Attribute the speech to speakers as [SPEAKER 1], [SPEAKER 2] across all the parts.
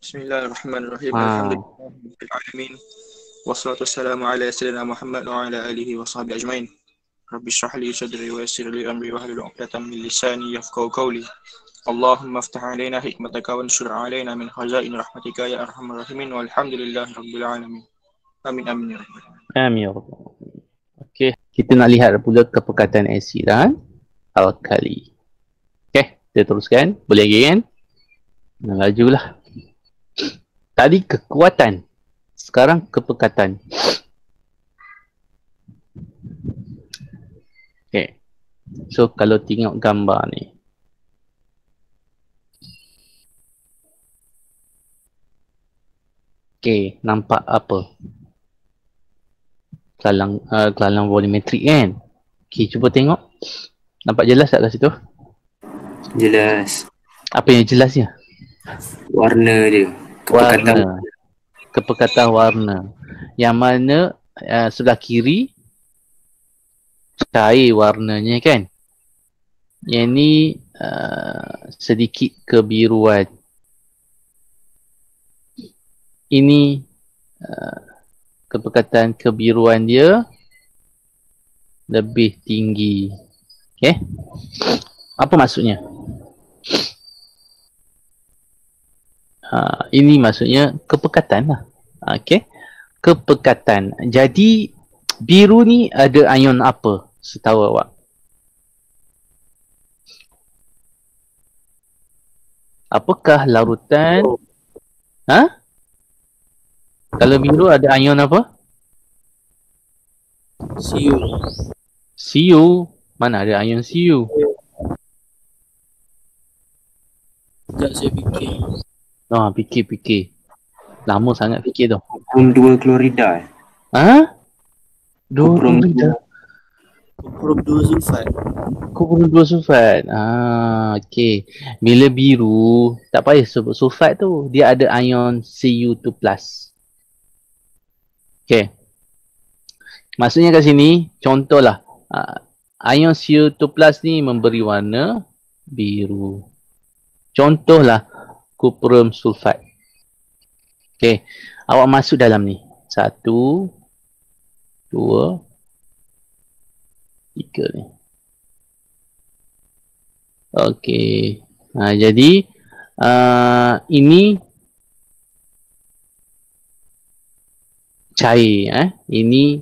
[SPEAKER 1] Bismillahirrahmanirrahim.
[SPEAKER 2] Ha.
[SPEAKER 1] Alhamdulillahirabbil alamin. Wassalatu wassalamu ala sayyidina Muhammad wa ala alihi wa sahbihi ajmain. Rabbi shrah li sadri wa yassir li amri wahlul 'uqdatam min lisani yafqahu qawli. Allahumma iftah 'alaina hikmataka wa anshur 'alaina min khazain rahmatika ya arhamar rahimin walhamdulillahirabbil alamin. Amin amin ya rabbal alamin.
[SPEAKER 2] Amin ya rabbal alamin. Okey, kita nak lihat pula kepekatan asid dan alkali. Okey, kita teruskan. Boleh lagi kan? Nak lajulah. Tadi kekuatan, sekarang kepekatan. Okay. So kalau tengok gambar ni, okay, nampak apa? Kelalang volumetrik kan? Okay, cuba tengok. Nampak jelas tak kat situ?
[SPEAKER 3] Jelas.
[SPEAKER 2] Apa yang jelasnya?
[SPEAKER 3] Warna dia.
[SPEAKER 2] Warna. Kepekatan warna. Yang mana sebelah kiri cair warnanya kan. Yang ni sedikit kebiruan. Ini kepekatan kebiruan dia lebih tinggi. Okay. Apa maksudnya? Ini maksudnya kepekatan lah. Okay. Kepekatan. Jadi biru ni ada ion apa setahu awak? Apakah larutan? Ha? Kalau biru ada ion apa?
[SPEAKER 3] Siu.
[SPEAKER 2] Siu. Mana ada ion siu?
[SPEAKER 3] Sekejap saya fikir.
[SPEAKER 2] Fikir. Lama sangat fikir tu.
[SPEAKER 3] Kuprum 2 klorida.
[SPEAKER 2] Ha?
[SPEAKER 3] Kuprum
[SPEAKER 2] Klorida.
[SPEAKER 3] Kuprum 2 sulfat.
[SPEAKER 2] Kuprum 2 sulfat. Okey. Bila biru, tak payah sebut sulfat tu. Dia ada ion Cu2+. Okey. Maksudnya kat sini, contohlah. Ion Cu2+ ni memberi warna biru. Contohlah kuprum sulfat. Okey. Awak masuk dalam ni. 1, 2, 3 ni. Okey. Jadi ini cair. Ini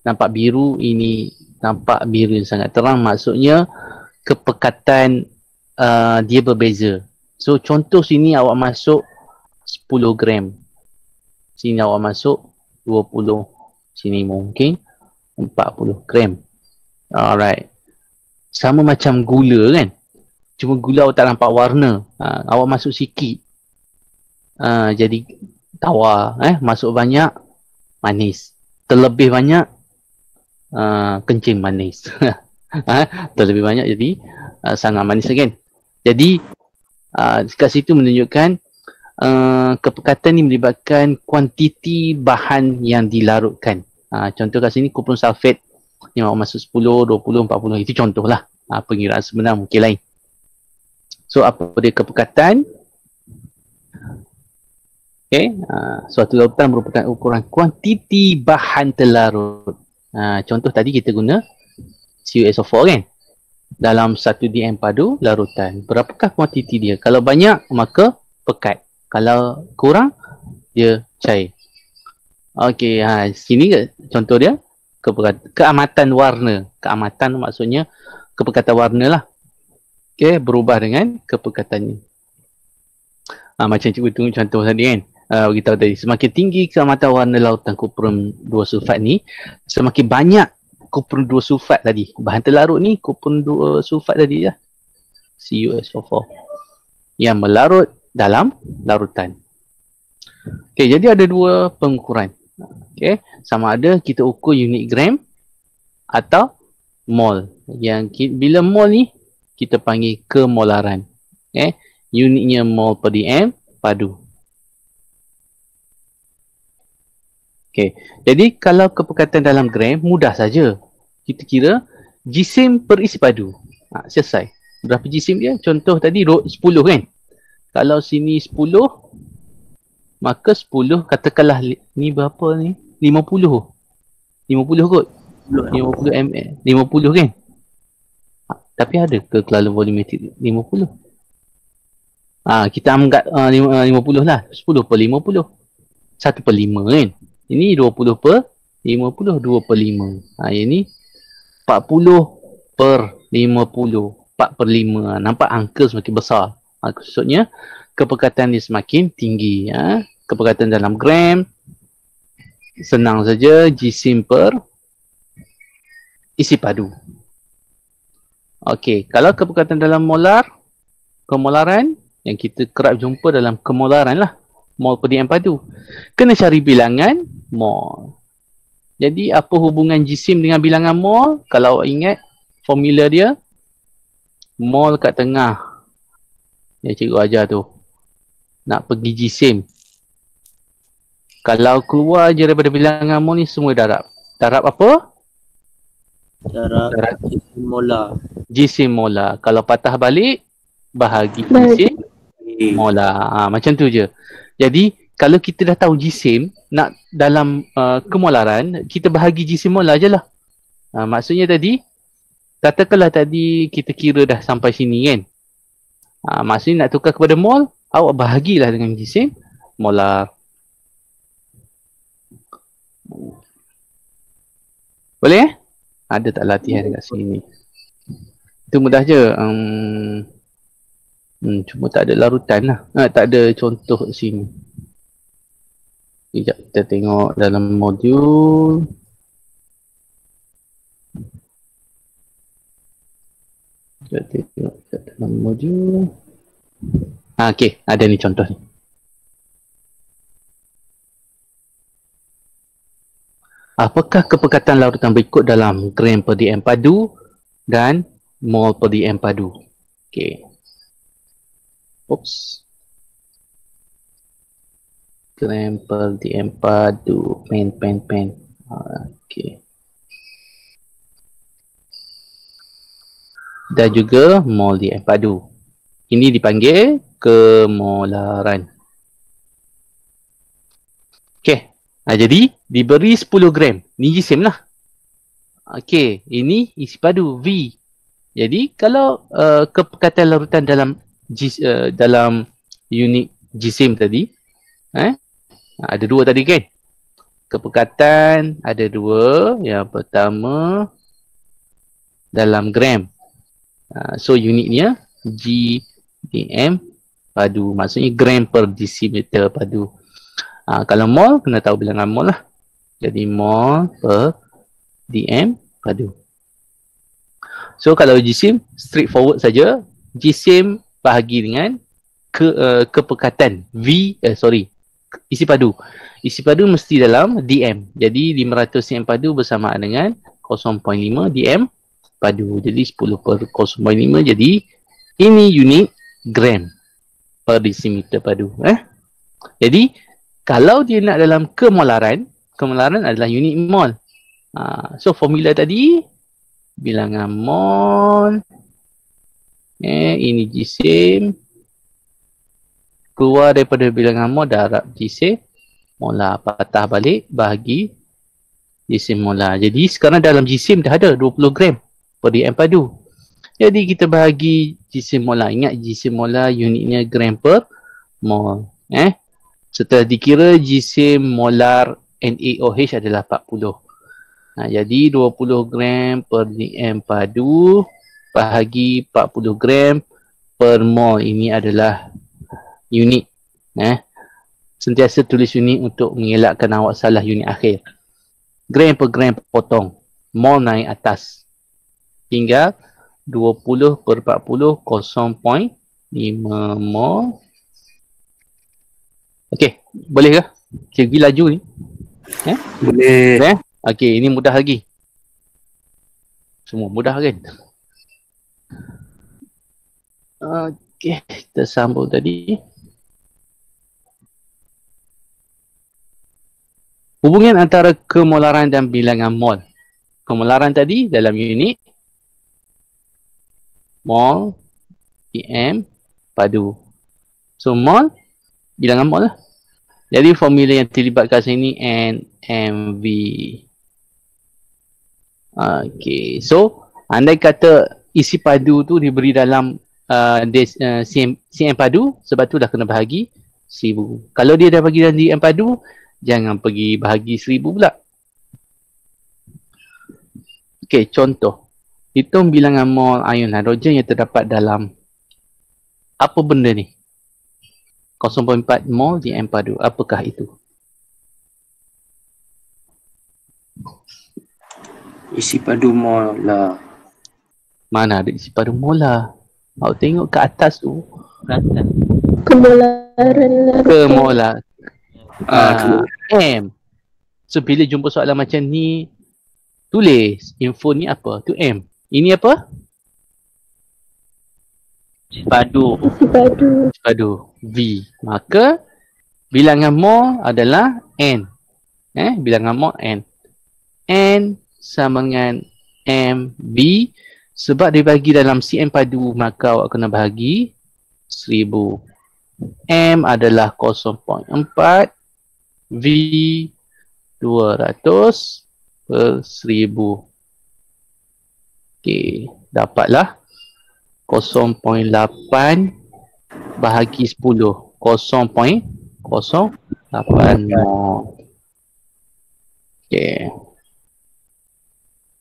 [SPEAKER 2] nampak biru. Ini nampak biru yang sangat terang. Maksudnya kepekatan dia berbeza. So contoh sini awak masuk 10 gram. Sini awak masuk 20. Sini mungkin 40 gram. Alright. Sama macam gula kan. Cuma gula awak tak nampak warna. Awak masuk sikit. Jadi tawar. Masuk banyak manis. Terlebih banyak kencing manis. Terlebih banyak jadi sangat manis kan. Jadi kat situ menunjukkan kepekatan ni melibatkan kuantiti bahan yang dilarutkan. Contoh kat sini kuprum sulfat yang awak masuk 10, 20, 40. Itu contohlah. Pengiraan sebenar mungkin lain. So apa dia kepekatan? Okay. Suatu larutan merupakan ukuran kuantiti bahan terlarut. Contoh tadi kita guna CuSO4 kan? Dalam 1 dm padu larutan. Berapakah kuantiti dia? Kalau banyak maka pekat. Kalau kurang dia cair. Okey, sini contoh dia keamatan warna. Keamatan maksudnya kepekatan warna lah. Okey, berubah dengan kepekatannya. Macam cikgu tunggu contoh tadi kan. Beritahu tadi semakin tinggi keamatan warna lautan kuprum 2 sulfat ni, semakin banyak kuprum 2 sulfat tadi. Bahan terlarut ni kuprum 2 sulfat tadi lah. CuSO4 yang melarut dalam larutan. Okey, jadi ada dua pengukuran. Okey, sama ada kita ukur unit gram atau mol. Yang bila mol ni kita panggil kemolaran. Okey, unitnya mol per dm padu. Okey, jadi kalau kepekatan dalam gram mudah saja. Kita kira jisim per isi padu. Selesai. Berapa jisim dia? Contoh tadi 10 kan? Kalau sini 10, maka 10 katakanlah ni berapa ni? 50. 50 kot. 50 ml. 50 kan? Tapi ada ke kalau volumetric 50? Kita anggap 50 lah. 10 per 50. 1 per 5 kan? Ini 20 per 50. 2 per 5. Yang ni 40 per 50. 4 per 5. Nampak angka semakin besar. Maksudnya kepekatan dia semakin tinggi. Kepekatan dalam gram. Senang saja. Jisim per isi padu. Okey, kalau kepekatan dalam molar, kemolaran yang kita kerap jumpa dalam kemolaran lah, mol per dm padu. Kena cari bilangan mol. Jadi apa hubungan jisim dengan bilangan mol? Kalau awak ingat formula dia, mol kat tengah. Yang cikgu ajar tu. Nak pergi jisim. Kalau keluar je daripada bilangan mol ni semua darab. Darab apa?
[SPEAKER 3] Darab jisim molar.
[SPEAKER 2] Jisim molar. Kalau patah balik, bahagi jisim molar. Macam tu je. Jadi, kalau kita dah tahu jisim, nak dalam kemolaran, kita bahagi jisim molar je lah. Maksudnya tadi, katakanlah tadi kita kira dah sampai sini kan. Maksudnya nak tukar kepada mol, awak bahagilah dengan jisim molar. Boleh? Ada tak latihan kat sini? Itu mudah je. Cuma tak ada larutan lah. Tak ada contoh kat sini. Sekejap kita tengok dalam modul. Kita tengok dalam modul. Okey, ada ni contoh ni. Apakah kepekatan larutan berikut dalam gram per dm padu dan mol per dm padu? Okey. Oops. Gram per dm padu. Pen. Okey. Dan juga mol dm padu. Ini dipanggil kemolaran. Okey. Jadi diberi 10 gram. Ni jisim lah. Okey, ini isi padu V. Jadi kalau kepekatan larutan dalam unit jisim tadi, ada dua tadi kan? Kepekatan ada dua. Yang pertama dalam gram. So unitnya GDM padu. Maksudnya gram per desimeter padu. Kalau mol, kena tahu bilangan mol lah. Jadi mol per dm padu. So kalau jisim, straightforward saja. Jisim bahagi dengan kepekatan isi padu. Isi padu mesti dalam dm. Jadi 500 cm padu bersamaan dengan 0.5 dm padu. Jadi 10 per 0.5. Jadi ini unit gram per desimeter padu. Jadi kalau dia nak dalam kemolaran adalah unit mol. So formula tadi, bilangan mol, ini jisim, keluar daripada bilangan mol, darab jisim molar, patah balik, bahagi jisim molar. Jadi sekarang dalam jisim dah ada 20 gram per dm padu. Jadi kita bahagi jisim molar. Ingat jisim molar unitnya gram per mol. Setelah dikira jisim molar NaOH adalah 40. Jadi 20 gram per dm padu bahagi 40 gram per mol. Ini adalah unit. Sentiasa tulis unit untuk mengelakkan awak salah unit akhir. Gram per gram potong. Mol naik atas. Hingga 20 per 40 0.5 mol. Okey, boleh ke? Cikgu laju ni.
[SPEAKER 3] Boleh.
[SPEAKER 2] Okey, ini mudah lagi. Semua mudah kan? Okey, kita sambung tadi. Hubungan antara kemolaran dan bilangan mol. Kemolaran tadi dalam unit mol dm padu. So mol, bilangan mol lah. Jadi formula yang terlibat kat sini NMV. Okay, so andai kata isi padu tu diberi dalam CM padu, sebab tu dah kena bahagi 1000. Kalau dia dah bagi dalam DM padu, jangan pergi bahagi 1000 pula. Okay, contoh. Hitung bilangan mol ion hidrogen yang terdapat dalam apa benda ni? 0.4 mol DM padu. Apakah itu?
[SPEAKER 3] Isi padu molar.
[SPEAKER 2] Mana ada isi padu molar? Awak tengok ke atas tu.
[SPEAKER 3] Atas.
[SPEAKER 4] Kemolaran
[SPEAKER 2] Kemolar.
[SPEAKER 3] Kemolar.
[SPEAKER 2] M. So bila jumpa soalan macam ni, tulis info ni apa? Tu M. Ini apa?
[SPEAKER 3] Padu.
[SPEAKER 4] isi padu.
[SPEAKER 2] Padu. V. Maka bilangan mol adalah N. Bilangan mol N. N sama dengan MB. Sebab dia bagi dalam CM padu, maka awak kena bahagi 1000. M adalah 0.4. V 200 per 1000. Okey, dapatlah 0.8 bahagi 10. 0.08 mol. Okey.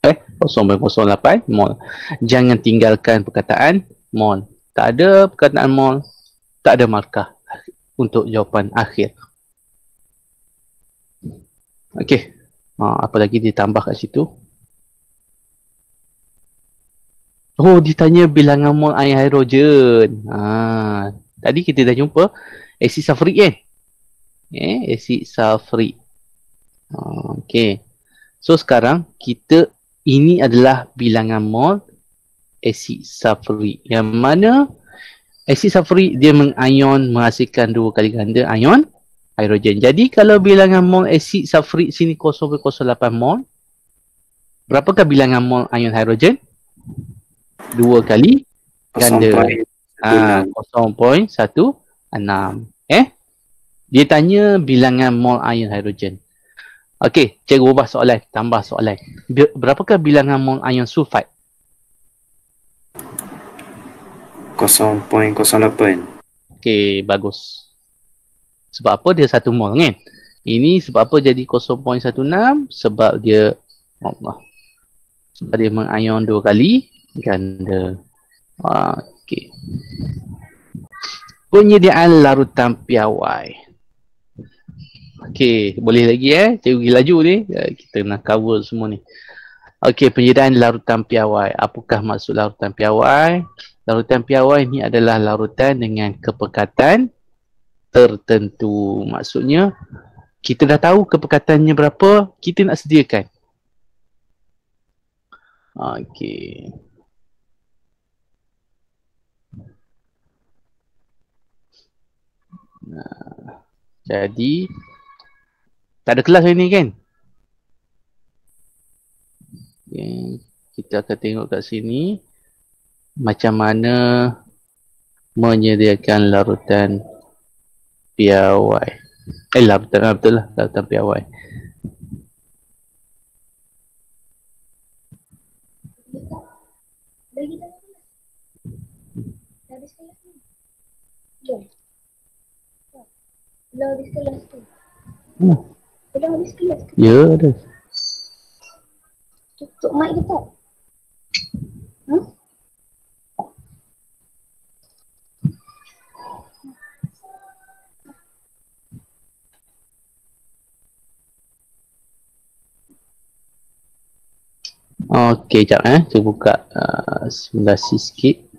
[SPEAKER 2] 0.08 mol. Jangan tinggalkan perkataan mol. Tak ada perkataan mol, tak ada markah untuk jawapan akhir. Okey. Apa lagi ditambah kat situ? Oh, ditanya bilangan mol air hidrogen. Tadi kita dah jumpa asid sulfurik kan? Asid sulfurik. Okey. So sekarang ini adalah bilangan mol asid sulfurik. Yang mana asid sulfurik dia mengion, menghasilkan 2 kali ganda ion hidrogen. Jadi kalau bilangan mol asid sulfurik sini 0.08 mol, berapakah bilangan mol ion hidrogen? 2 kali ganda. 0.16. Dia tanya bilangan mol ion hidrogen. Okey, cikgu ubah soalan, tambah soalan. Berapakah bilangan mol ion sulfat?
[SPEAKER 3] 0.08.
[SPEAKER 2] Okey, bagus. Sebab apa dia 1 mol kan? Ini sebab apa jadi 0.16? Sebab dia sebab dia mengion 2 kali ganda. Okey. Penyediaan larutan piawai. Okey, boleh lagi cikgu pergi laju ni. Kita nak cover semua ni. Okey, penyediaan larutan piawai. Apakah maksud larutan piawai? Larutan piawai ni adalah larutan dengan kepekatan tertentu. Maksudnya, kita dah tahu kepekatannya berapa, kita nak sediakan. Okey. Jadi tak ada kelas hari ni kan? Okay. Kita akan tengok kat sini macam mana menyediakan larutan piawai. Larutan betul lah, larutan piawai.
[SPEAKER 4] Dah habis kelas tu. Dah habis kelas tu.
[SPEAKER 2] Ya, ada.
[SPEAKER 4] Tutup mic ke tak?
[SPEAKER 2] Okey, jap saya buka simulasi sikit.